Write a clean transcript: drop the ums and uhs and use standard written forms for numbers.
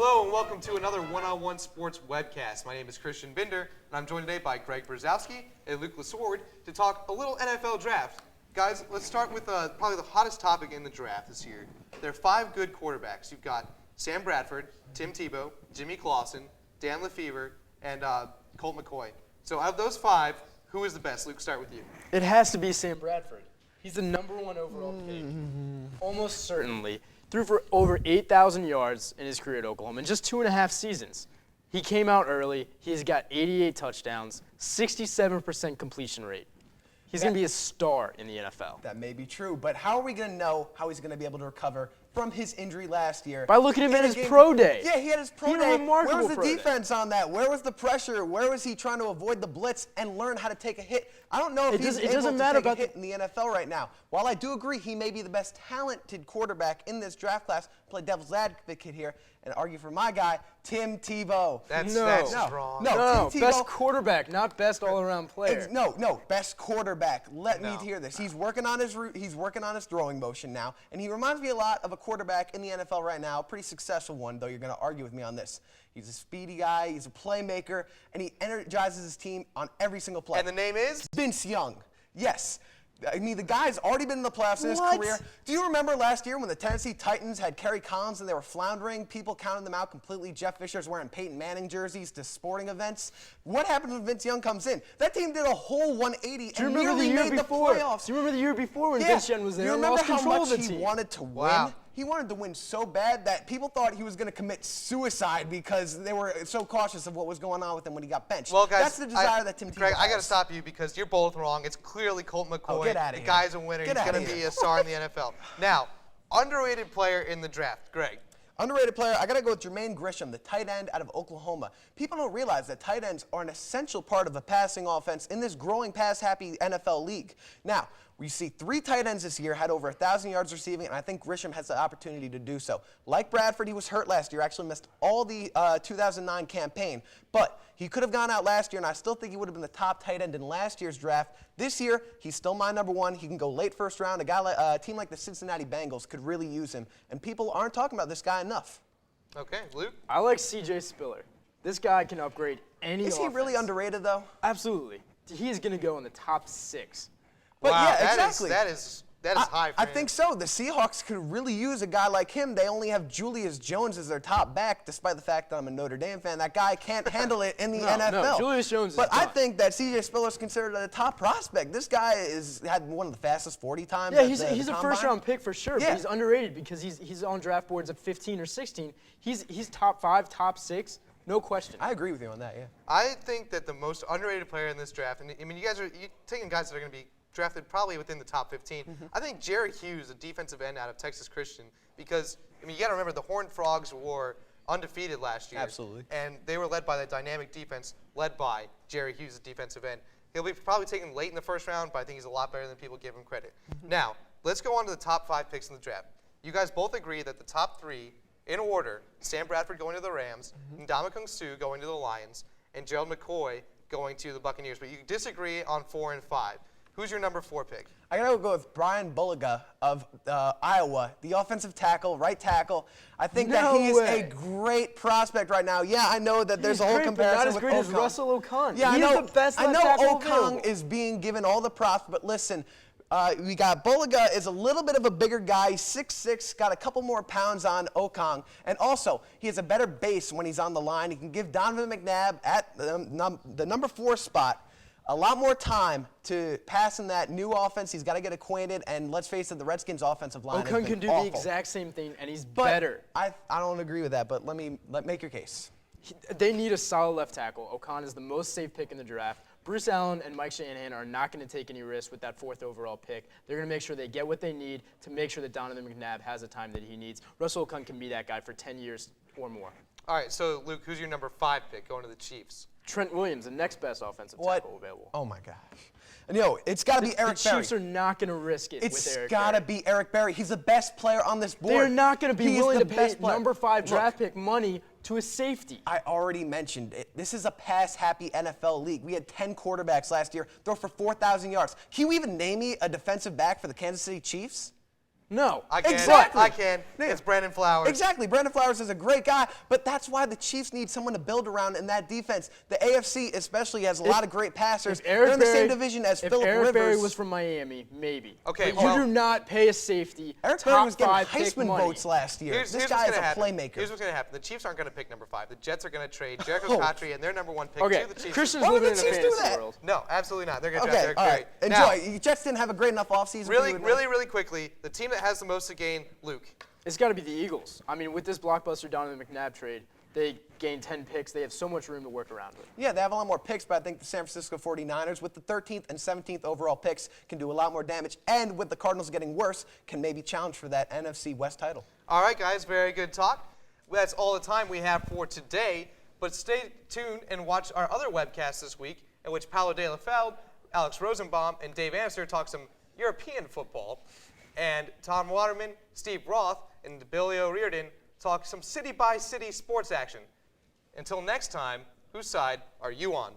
Hello and welcome to another one-on-one sports webcast. My name is Christian Binder, and I'm joined today by Greg Brzezowski and Luke Lesord to talk a little NFL draft. Guys, let's start with probably the hottest topic in the draft this year. There are 5 good quarterbacks. You've got Sam Bradford, Tim Tebow, Jimmy Clausen, Dan Lefevre, and Colt McCoy. So out of those 5, who is the best? Luke, start with you. It has to be Sam Bradford. He's the number 1 overall pick, almost certainly. Threw for over 8,000 yards in his career at Oklahoma in just 2.5 seasons. He came out early. He's got 88 touchdowns, 67% completion rate. He's going to be a star in the NFL. That may be true, but how are we going to know how he's going to be able to recover from his injury last year? By looking at him at his pro day. Yeah, he had his pro He day. had a remarkable Where was the pro day. defense on that? Where was the pressure? Where was he trying to avoid the blitz and learn how to take a hit? I don't know if he's able to take a hit in the NFL right now. While I do agree he may be the best talented quarterback in this draft class, play devil's advocate here and argue for my guy, Tim Tebow. That's wrong. No, Tim Tebow, best quarterback, not best all-around player. No, best quarterback. Let me hear this. He's working on his throwing motion now, and he reminds me a lot of a quarterback in the NFL right now, a pretty successful one, though you're going to argue with me on this. He's a speedy guy, he's a playmaker, and he energizes his team on every single play. And the name is? Vince Young. Yes. I mean, the guy's already been in the playoffs in his career. Do you remember last year when the Tennessee Titans had Kerry Collins and they were floundering? People counted them out completely. Jeff Fisher's wearing Peyton Manning jerseys to sporting events. What happens when Vince Young comes in? That team did a whole 180 and nearly made the playoffs. Do you remember the year before when Vince Young was there and lost control of the team? He wanted to win? He wanted to win so bad that people thought he was going to commit suicide because they were so cautious of what was going on with him when he got benched. Well, guys, that's the desire that Tim Tebow Greg, has. I got to stop you because you're both wrong. It's clearly Colt McCoy. Oh, get outta the here. guy's a winner. Get He's outta going to here. be a star in the NFL. Now, underrated player in the draft. Greg. Underrated player, I got to go with Jermaine Grisham, the tight end out of Oklahoma. People don't realize that tight ends are an essential part of a passing offense in this growing pass-happy NFL league. Now, we see 3 tight ends this year had over 1,000 yards receiving, and I think Grisham has the opportunity to do so. Like Bradford, he was hurt last year, actually missed all the 2009 campaign, but he could have gone out last year, and I still think he would have been the top tight end in last year's draft. This year, he's still my number 1. He can go late first round. A team like the Cincinnati Bengals could really use him, and people aren't talking about this guy enough. Okay, Luke? I like C.J. Spiller. This guy can upgrade any offense. Is he really underrated, though? Absolutely. He is going to go in the top 6. But wow, yeah, exactly. That is high for I him. think so. The Seahawks could really use a guy like him. They only have Julius Jones as their top back, despite the fact that I'm a Notre Dame fan. That guy can't handle it in the NFL. No, Julius Jones is But I done. think that C.J. Spiller is considered a top prospect. This guy had one of the fastest 40 times. Yeah, at he's the a combine. first-round pick for sure, Yeah. but he's underrated because he's on draft boards at 15 or 16. He's top 5, top 6, no question. I agree with you on that, yeah. I think that the most underrated player in this draft, and I mean, you taking guys that are going to be drafted probably within the top 15. I think Jerry Hughes, a defensive end out of Texas Christian, because, I mean, you got to remember the Horned Frogs were undefeated last year. Absolutely. And they were led by that dynamic defense led by Jerry Hughes, the defensive end. He'll be probably taken late in the first round, but I think he's a lot better than people give him credit. Now, let's go on to the top 5 picks in the draft. You guys both agree that the top 3, in order, Sam Bradford going to the Rams, Ndamukong Suh going to the Lions, and Gerald McCoy going to the Buccaneers. But you disagree on 4 and 5. Who's your number 4 pick? I got to go with Brian Bulaga of Iowa, the offensive tackle, right tackle. I think that he is a great prospect right now. Yeah, I know that there's a whole comparison but not as with great as Okung. Russell Okung. Yeah, He's the best I left know tackle Okung available. is being given all the props, but listen, we got Bulaga is a little bit of a bigger guy. He's 6'6", got a couple more pounds on Okung. And also, he has a better base when he's on the line. He can give Donovan McNabb at the number 4 spot a lot more time to pass in that new offense. He's got to get acquainted, and let's face it, the Redskins' offensive line has Okung been can do awful. the exact same thing, and he's But better. I don't agree with that, but make your case. They need a solid left tackle. Okung is the most safe pick in the draft. Bruce Allen and Mike Shanahan are not going to take any risks with that 4th overall pick. They're going to make sure they get what they need to make sure that Donovan McNabb has the time that he needs. Russell Okung can be that guy for 10 years or more. All right, so, Luke, who's your number 5 pick going to the Chiefs? Trent Williams, the next best offensive tackle available. Oh, my gosh. It's got to be Eric The Berry. Chiefs are not going to risk it with Eric Berry. It's got to be Eric Berry. He's the best player on this board. They're not going to be willing to pay player. number 5 draft pick money to a safety. I already mentioned it. This is a pass-happy NFL league. We had 10 quarterbacks last year throw for 4,000 yards. Can you even name me a defensive back for the Kansas City Chiefs? No. I can. Exactly. I can. It's Brandon Flowers. Exactly. Brandon Flowers is a great guy, but that's why the Chiefs need someone to build around in that defense. The AFC especially has a lot of great passers. They're in the same division as Phillip Rivers. If Eric Berry was from Miami, maybe. Okay, But well- you do not pay a safety Eric Berry was getting top 5 pick Heisman money. votes last year. Here's This what's guy is gonna a happen. playmaker. Here's what's going to happen. The Chiefs aren't going to pick number 5. The Jets are going to trade Jericho Oh. Patry and their number 1 pick Okay, to the Chiefs. Christian's Why would living the in a Chiefs do fantasy that? world. No, absolutely not. They're going to draft Okay, Eric all Berry. right. Now, Enjoy. You Jets didn't have a great enough offseason. really quickly, the team that has the most to gain, Luke. It's got to be the Eagles. I mean, with this blockbuster Donovan McNabb trade, they gained 10 picks. They have so much room to work around with. Yeah, they have a lot more picks, but I think the San Francisco 49ers, with the 13th and 17th overall picks, can do a lot more damage. And with the Cardinals getting worse, can maybe challenge for that NFC West title. All right, guys, very good talk. That's all the time we have for today. But stay tuned and watch our other webcasts this week, in which Paulo De La Feld, Alex Rosenbaum, and Dave Amster talk some European football. And Tom Waterman, Steve Roth, and Billy O'Riordan talk some city-by-city sports action. Until next time, whose side are you on?